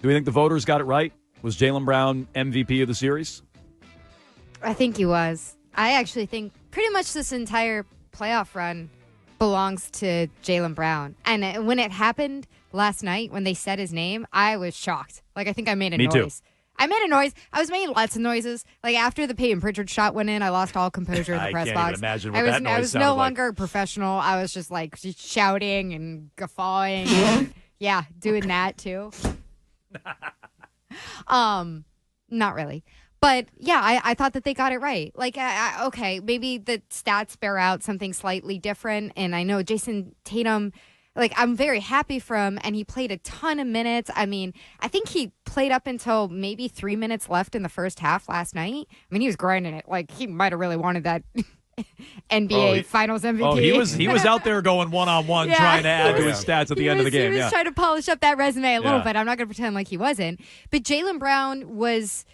Do we think the voters got it right? Was Jaylen Brown MVP of the series? I think he was. I actually think pretty much this entire playoff run belongs to Jaylen Brown. And when it happened last night, when they said his name, I was shocked. Like, I think I made a noise. Me too. I made a noise. I was making lots of noises. Like, after the Peyton Pritchard shot went in, I lost all composure in the press box. I can't even imagine what that noise I was sounded no like. longer professional. I was just, like, shouting and guffawing. And, yeah, doing that, too. Not really. But, yeah, I thought that they got it right. Like, okay, maybe the stats bear out something slightly different. And I know Jayson Tatum, like, I'm very happy for him, and he played a ton of minutes. I mean, I think he played up until maybe 3 minutes left in the first half last night. I mean, he was grinding it. Like, he might have really wanted that NBA Finals MVP. Oh, he was out there going one-on-one trying to add to his stats at the end of the game. He was trying to polish up that resume a little bit. I'm not going to pretend like he wasn't. But Jaylen Brown was...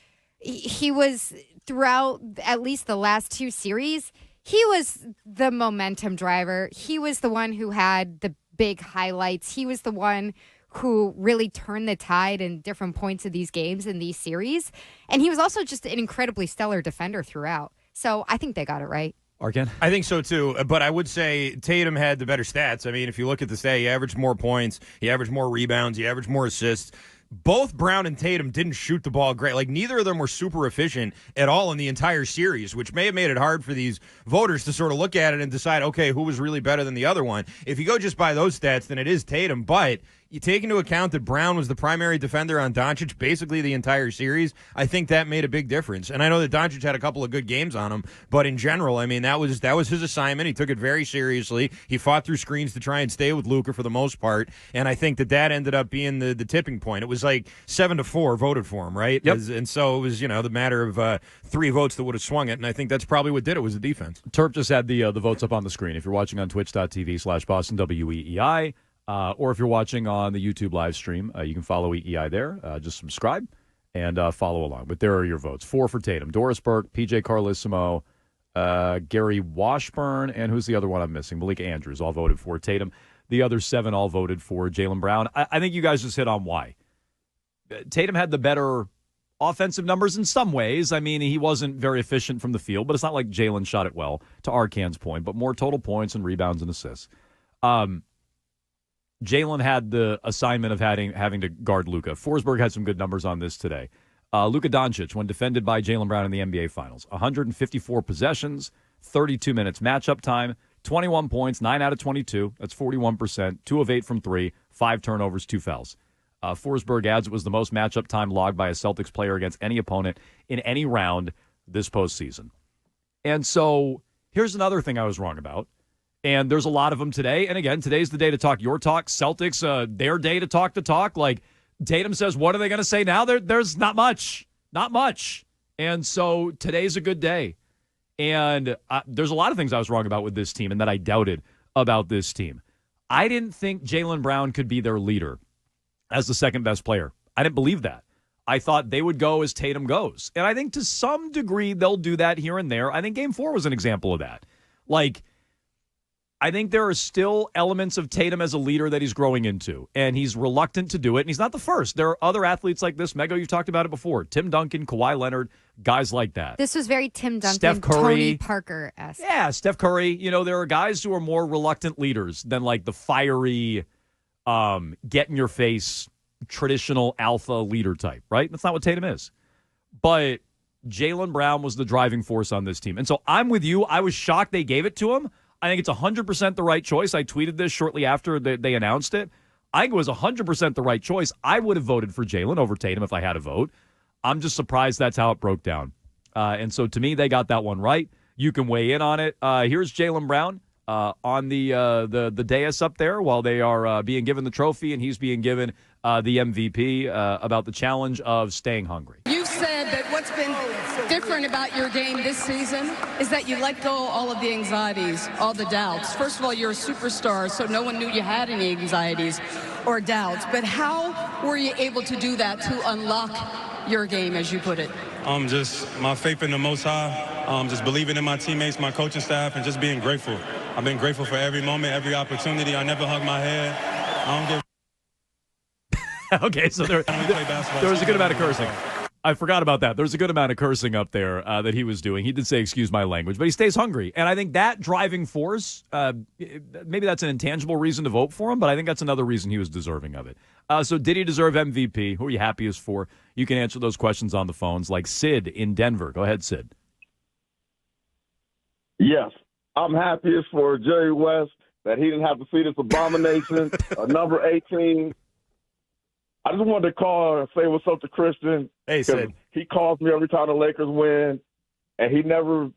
He was, throughout at least the last two series, he was the momentum driver. He was the one who had the big highlights. He was the one who really turned the tide in different points of these games in these series. And he was also just an incredibly stellar defender throughout. So I think they got it right. Arcand? I think so, too. But I would say Tatum had the better stats. I mean, if you look at the stat, he averaged more points. He averaged more rebounds. He averaged more assists. Both Brown and Tatum didn't shoot the ball great. Like, neither of them were super efficient at all in the entire series, which may have made it hard for these voters to sort of look at it and decide, okay, who was really better than the other one. If you go just by those stats, then it is Tatum. But you take into account that Brown was the primary defender on Doncic basically the entire series, I think that made a big difference. And I know that Doncic had a couple of good games on him, but in general, I mean, that was his assignment. He took it very seriously. He fought through screens to try and stay with Luka for the most part, and I think that ended up being the tipping point. It was like 7-4 voted for him, right? Yep. And so it was, the matter of 3 votes that would have swung it, and I think that's probably what did it was the defense. Terp just had the votes up on the screen. If you're watching on twitch.tv/Boston WEEI, or if you're watching on the YouTube live stream, you can follow EEI there. Just subscribe and follow along. But there are your votes. 4 for Tatum. Doris Burke, PJ Carlissimo, Gary Washburn, and who's the other one I'm missing? Malika Andrews all voted for Tatum. The other 7 all voted for Jaylen Brown. I think you guys just hit on why. Tatum had the better offensive numbers in some ways. I mean, he wasn't very efficient from the field, but it's not like Jaylen shot it well, to Arcand's point, but more total points and rebounds and assists. Jaylen had the assignment of having to guard Luka. Forsberg had some good numbers on this today. Luka Doncic, when defended by Jaylen Brown in the NBA Finals, 154 possessions, 32 minutes matchup time, 21 points, 9 out of 22. That's 41%, 2 of 8 from 3, 5 turnovers, 2 fouls. Forsberg adds it was the most matchup time logged by a Celtics player against any opponent in any round this postseason. And so here's another thing I was wrong about. And there's a lot of them today. And again, today's the day to talk your talk. Celtics, their day to talk the talk. Like Tatum says, what are they going to say now? There's not much. Not much. And so today's a good day. And there's a lot of things I was wrong about with this team and that I doubted about this team. I didn't think Jaylen Brown could be their leader as the second best player. I didn't believe that. I thought they would go as Tatum goes. And I think to some degree they'll do that here and there. I think Game 4 was an example of that. Like, I think there are still elements of Tatum as a leader that he's growing into, and he's reluctant to do it, and he's not the first. There are other athletes like this. Mego, you've talked about it before. Tim Duncan, Kawhi Leonard, guys like that. This was very Tim Duncan, Steph Curry, Tony Parker-esque. Yeah, Steph Curry. There are guys who are more reluctant leaders than like the fiery, get-in-your-face, traditional alpha leader type, right? That's not what Tatum is. But Jaylen Brown was the driving force on this team. And so I'm with you. I was shocked they gave it to him. I think it's 100% the right choice. I tweeted this shortly after they announced it. I think it was 100% the right choice. I would have voted for Jaylen over Tatum if I had a vote. I'm just surprised that's how it broke down. And so to me, they got that one right. You can weigh in on it. Here's Jaylen Brown on the dais up there while they are being given the trophy, and he's being given the MVP about the challenge of staying hungry. You've said that what's been different about your game this season is that you let go all of the anxieties, all the doubts. First of all, you're a superstar, so no one knew you had any anxieties or doubts. But how were you able to do that to unlock your game, as you put it? Just my faith in the Most High, just believing in my teammates, my coaching staff, and just being grateful. I've been grateful for every moment, every opportunity. I never hug my head. I don't give Okay, so there was a good amount of cursing. I forgot about that. There's a good amount of cursing up there that he was doing. He did say, excuse my language, but he stays hungry. And I think that driving force, maybe that's an intangible reason to vote for him, but I think that's another reason he was deserving of it. So did he deserve MVP? Who are you happiest for? You can answer those questions on the phones like Sid in Denver. Go ahead, Sid. Yes, I'm happiest for Jerry West that he didn't have to see this abomination, number 18. I just wanted to call and say what's up to Christian. Hey, Sid. He calls me every time the Lakers win, and he never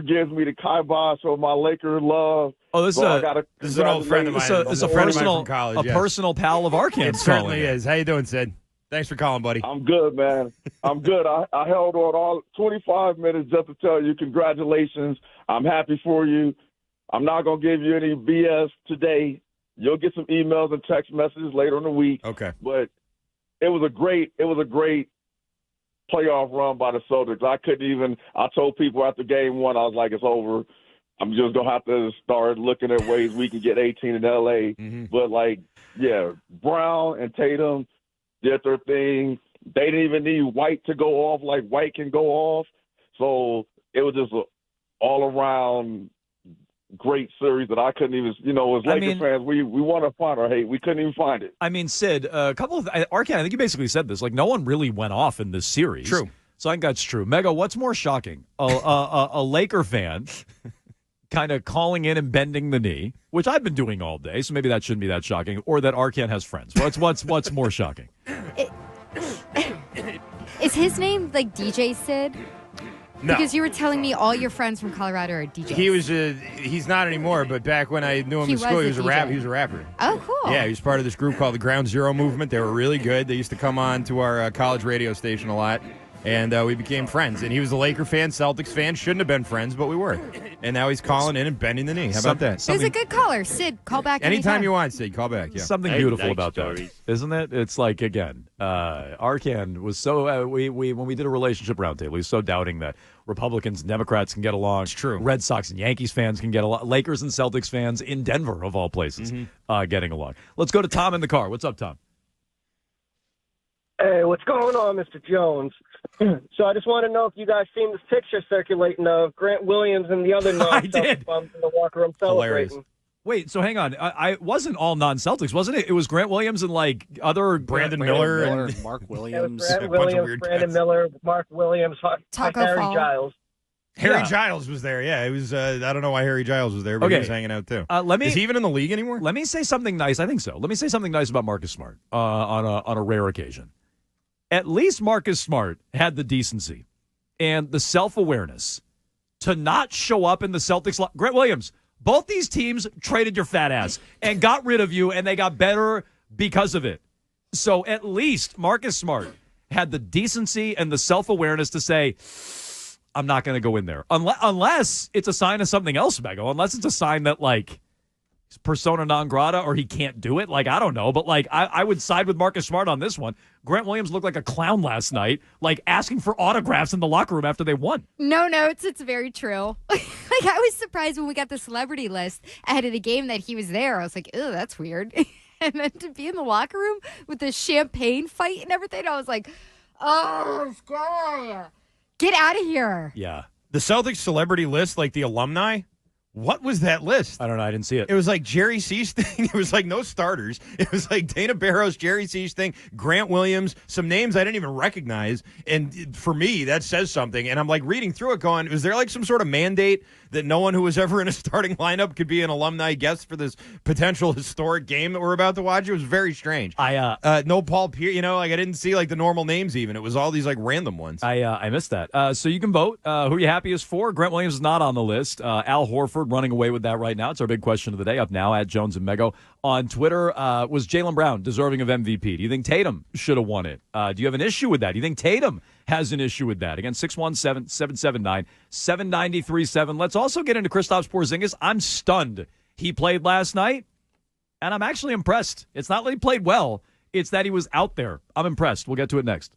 gives me the kibosh or my Laker love. Oh, this is an old friend of mine. It's a personal, personal pal of Arcand. It certainly is. How you doing, Sid? Thanks for calling, buddy. I'm good, man. I'm good. I held on all 25 minutes just to tell you congratulations. I'm happy for you. I'm not going to give you any BS today. You'll get some emails and text messages later in the week. Okay. But it was a great playoff run by the Celtics. I told people after game one, I was like, it's over. I'm just going to have to start looking at ways we can get 18 in L.A. Mm-hmm. But, Brown and Tatum did their thing. They didn't even need White to go off like White can go off. So it was just an all-around great series that I couldn't even, as Lakers fans, we want to find our hate. We couldn't even find it. I mean, Sid, a couple of Arcand, I think you basically said this. Like, no one really went off in this series. True. So I think that's true. Mego, what's more shocking? A Laker fan kind of calling in and bending the knee, which I've been doing all day, so maybe that shouldn't be that shocking, or that Arcand has friends. What's more shocking? Is his name like DJ Sid? No. Because you were telling me all your friends from Colorado are DJs. He's not anymore, but back when I knew him in school, he was a rapper. Oh, cool. Yeah, he was part of this group called the Ground Zero Movement. They were really good. They used to come on to our college radio station a lot, and we became friends. And he was a Laker fan, Celtics fan. Shouldn't have been friends, but we were. And now he's calling in and bending the knee. How about that? He's a good caller. Sid, call back anytime you want, Sid. Call back. Yeah. Something beautiful about that, isn't it? It's like, again, Arcand was so when we did a relationship roundtable, he was so doubting that Republicans and Democrats can get along. It's true. Red Sox and Yankees fans can get along. Lakers and Celtics fans in Denver, of all places, getting along. Let's go to Tom in the car. What's up, Tom? Hey, what's going on, Mr. Jones? So I just want to know if you guys seen this picture circulating of Grant Williams and the other non-Celtics bums in the locker room celebrating. Hilarious. Wait, so hang on. I wasn't all non-Celtics, wasn't it? It was Grant Williams and other Brandon Miller and Mark Williams. Brandon Miller, Mark Williams, Harry Giles. Harry Giles was there. Yeah, it was. I don't know why Harry Giles was there, but he was hanging out too. Is he even in the league anymore? Let me say something nice. I think so. Let me say something nice about Marcus Smart on a rare occasion. At least Marcus Smart had the decency and the self-awareness to not show up in the Celtics. Grant Williams, both these teams traded your fat ass and got rid of you, and they got better because of it. So at least Marcus Smart had the decency and the self-awareness to say, I'm not going to go in there. Unless it's a sign of something else, Mego. Unless it's a sign that, he's persona non grata or he can't do it. I don't know. But, I would side with Marcus Smart on this one. Grant Williams looked like a clown last night, asking for autographs in the locker room after they won. No, it's very true. I was surprised when we got the celebrity list ahead of the game that he was there. I was like, ew, that's weird. And then to be in the locker room with the champagne fight and everything, I was like, oh, God. Get out of here. Yeah. The Celtics celebrity list, the alumni, what was that list? I don't know. I didn't see it. It was Jerry C's thing. It was no starters. It was Dana Barros, Jerry C's thing, Grant Williams, some names I didn't even recognize. And for me, that says something. And I'm reading through it going, is there some sort of mandate that no one who was ever in a starting lineup could be an alumni guest for this potential historic game that we're about to watch? It was very strange. No Paul Pierce, I didn't see the normal names even. It was all these random ones. I missed that. So you can vote. Who are you happiest for? Grant Williams is not on the list. Al Horford running away with that right now. It's our big question of the day. Up now at Jones and Mego on Twitter. Was Jaylen Brown deserving of MVP? Do you think Tatum should have won it? Do you have an issue with that? Do you think Tatum has an issue with that? Again, 617-779-7937. Let's also get into Kristaps Porzingis. I'm stunned he played last night, and I'm actually impressed. It's not that he played well. It's that he was out there. I'm impressed. We'll get to it next.